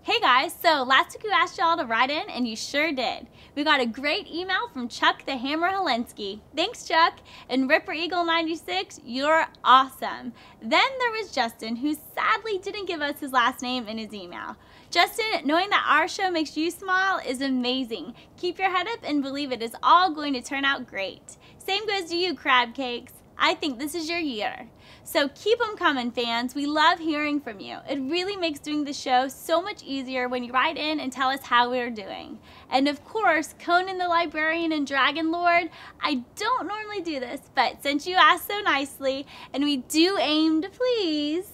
Hey guys, so last week we asked y'all to write in and you sure did. We got a great email from Chuck the Hammer Helensky. Thanks Chuck. And Ripper Eagle 96, you're awesome. Then there was Justin, who sadly didn't give us his last name in his email. Justin, knowing that our show makes you smile is amazing. Keep your head up and believe it is all going to turn out great. Same goes to you, Crab Cakes. I think this is your year. So keep them coming, fans. We love hearing from you. It really makes doing the show so much easier when you write in and tell us how we're doing. And of course, Conan the Librarian and Dragon Lord, I don't normally do this, but since you asked so nicely, and we do aim to please,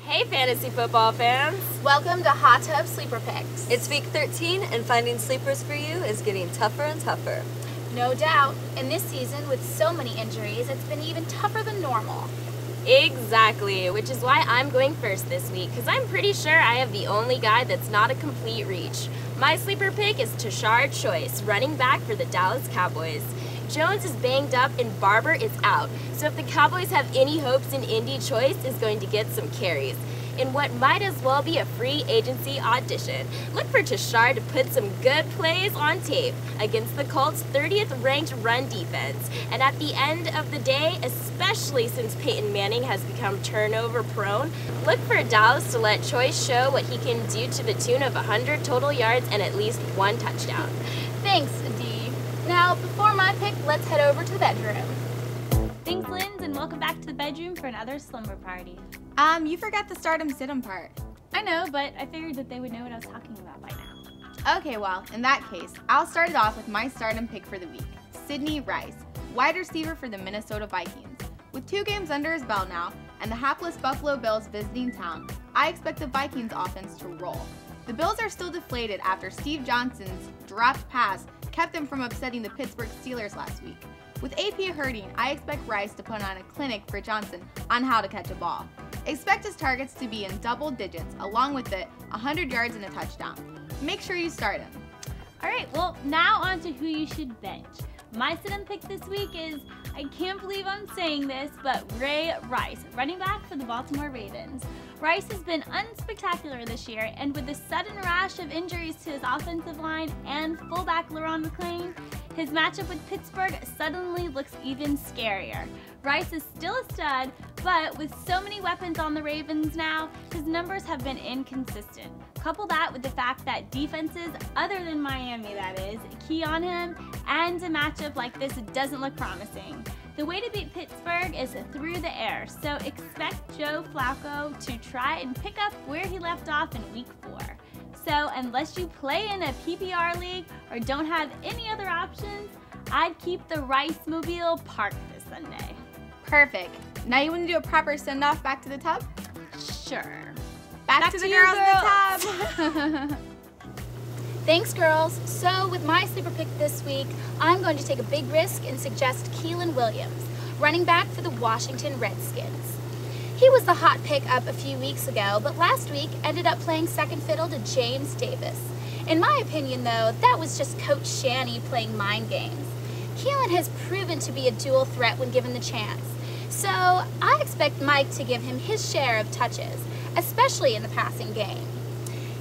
Hey fantasy football fans! Welcome to Hot Tub Sleeper Picks. It's week 13 and finding sleepers for you is getting tougher and tougher. No doubt. In this season, with so many injuries, it's been even tougher than normal. Exactly, which is why I'm going first this week, because I'm pretty sure I have the only guy that's not a complete reach. My sleeper pick is Tashard Choice, running back for the Dallas Cowboys. Jones is banged up and Barber is out, so if the Cowboys have any hopes in Indy, Choice is going to get some carries in what might as well be a free agency audition. Look for Tashard to put some good plays on tape against the Colts' 30th ranked run defense. And at the end of the day, especially since Peyton Manning has become turnover prone, look for Dallas to let Choice show what he can do to the tune of 100 total yards and at least 1 touchdown. Thanks, Dee. Now, before my pick, let's head over to the bedroom. thanks Linz, and welcome back to the bedroom for another slumber party. You forgot the stardom sit-em part. I know, but I figured that they would know what I was talking about by now. Okay, well, in that case, I'll start it off with my stardom pick for the week, Sidney Rice, wide receiver for the Minnesota Vikings. With 2 games under his belt now, and the hapless Buffalo Bills visiting town, I expect the Vikings offense to roll. The Bills are still deflated after Steve Johnson's dropped pass kept them from upsetting the Pittsburgh Steelers last week. With AP hurting, I expect Rice to put on a clinic for Johnson on how to catch a ball. Expect his targets to be in double digits, along with it, 100 yards and a touchdown. Make sure you start him. All right, well, now on to who you should bench. My sit-em pick this week is, I can't believe I'm saying this, but Ray Rice, running back for the Baltimore Ravens. Rice has been unspectacular this year, and with the sudden rash of injuries to his offensive line and fullback LeRon McClain, his matchup with Pittsburgh suddenly looks even scarier. Rice is still a stud, but with so many weapons on the Ravens now, his numbers have been inconsistent. Couple that with the fact that defenses, other than Miami that is, key on him, and a matchup like this doesn't look promising. The way to beat Pittsburgh is through the air, so expect Joe Flacco to try and pick up where he left off in week 4. So unless you play in a PPR league or don't have any other options, I'd keep the Rice Mobile parked this Sunday. Perfect. Now you want to do a proper send-off back to the tub? Sure. Back to the you, girls in the tub. Thanks, girls. So, with my sleeper pick this week, I'm going to take a big risk and suggest Keelan Williams, running back for the Washington Redskins. He was the hot pick up a few weeks ago, but last week ended up playing second fiddle to James Davis. In my opinion, though, that was just Coach Shanny playing mind games. Keelan has proven to be a dual threat when given the chance. So, I expect Mike to give him his share of touches, especially in the passing game.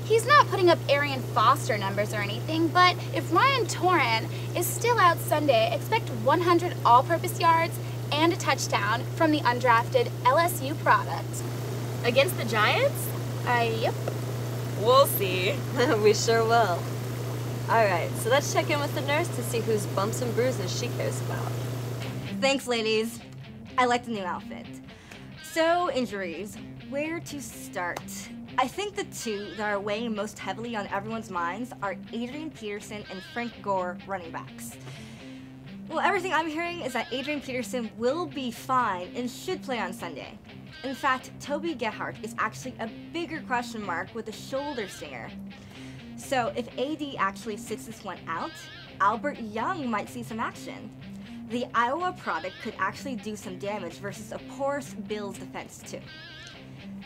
He's not putting up Arian Foster numbers or anything, but if Ryan Toran is still out Sunday, expect 100 all-purpose yards and a touchdown from the undrafted LSU product. Against the Giants? Yep. We'll see. We sure will. Alright, so let's check in with the nurse to see whose bumps and bruises she cares about. Thanks, ladies. I like the new outfit. So, injuries. Where to start? I think the 2 that are weighing most heavily on everyone's minds are Adrian Peterson and Frank Gore, running backs. Well, everything I'm hearing is that Adrian Peterson will be fine and should play on Sunday. In fact, Toby Gerhart is actually a bigger question mark with a shoulder stinger. So if AD actually sits this one out, Albert Young might see some action. The Iowa product could actually do some damage versus a porous Bills defense too.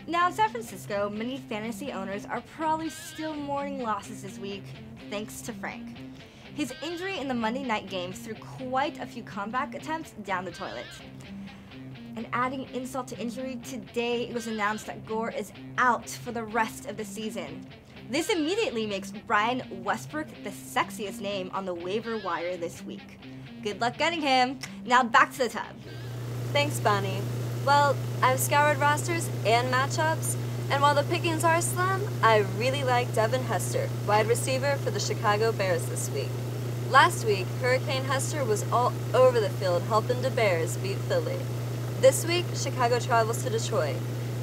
Now in San Francisco, many fantasy owners are probably still mourning losses this week, thanks to Frank. His injury in the Monday night game threw quite a few comeback attempts down the toilet. And adding insult to injury, today it was announced that Gore is out for the rest of the season. This immediately makes Brian Westbrook the sexiest name on the waiver wire this week. Good luck getting him. Now back to the tub. Thanks, Bonnie. Well, I've scoured rosters and matchups, and while the pickings are slim, I really like Devin Hester, wide receiver for the Chicago Bears this week. Last week, Hurricane Hester was all over the field helping the Bears beat Philly. This week, Chicago travels to Detroit.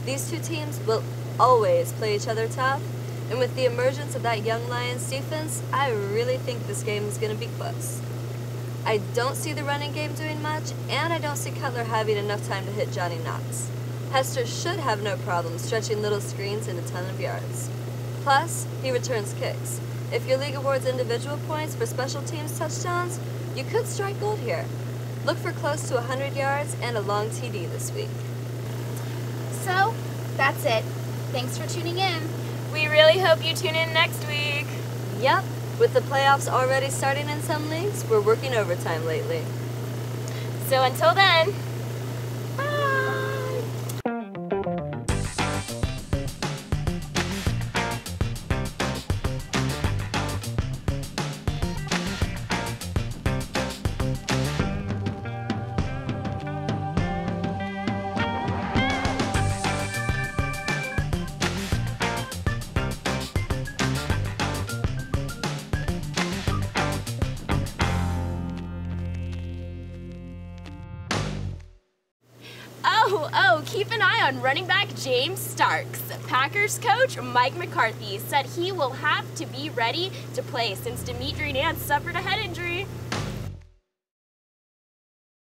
These two teams will always play each other tough, and with the emergence of that young Lions defense, I really think this game is going to be close. I don't see the running game doing much, and I don't see Cutler having enough time to hit Johnny Knox. Hester should have no problem stretching little screens in a ton of yards. Plus, he returns kicks. If your league awards individual points for special teams touchdowns, you could strike gold here. Look for close to 100 yards and a long TD this week. So, that's it. Thanks for tuning in. We really hope you tune in next week. Yep, with the playoffs already starting in some leagues, we're working overtime lately. So until then, keep an eye on running back James Starks. Packers coach Mike McCarthy said he will have to be ready to play since Dimitri Nance suffered a head injury.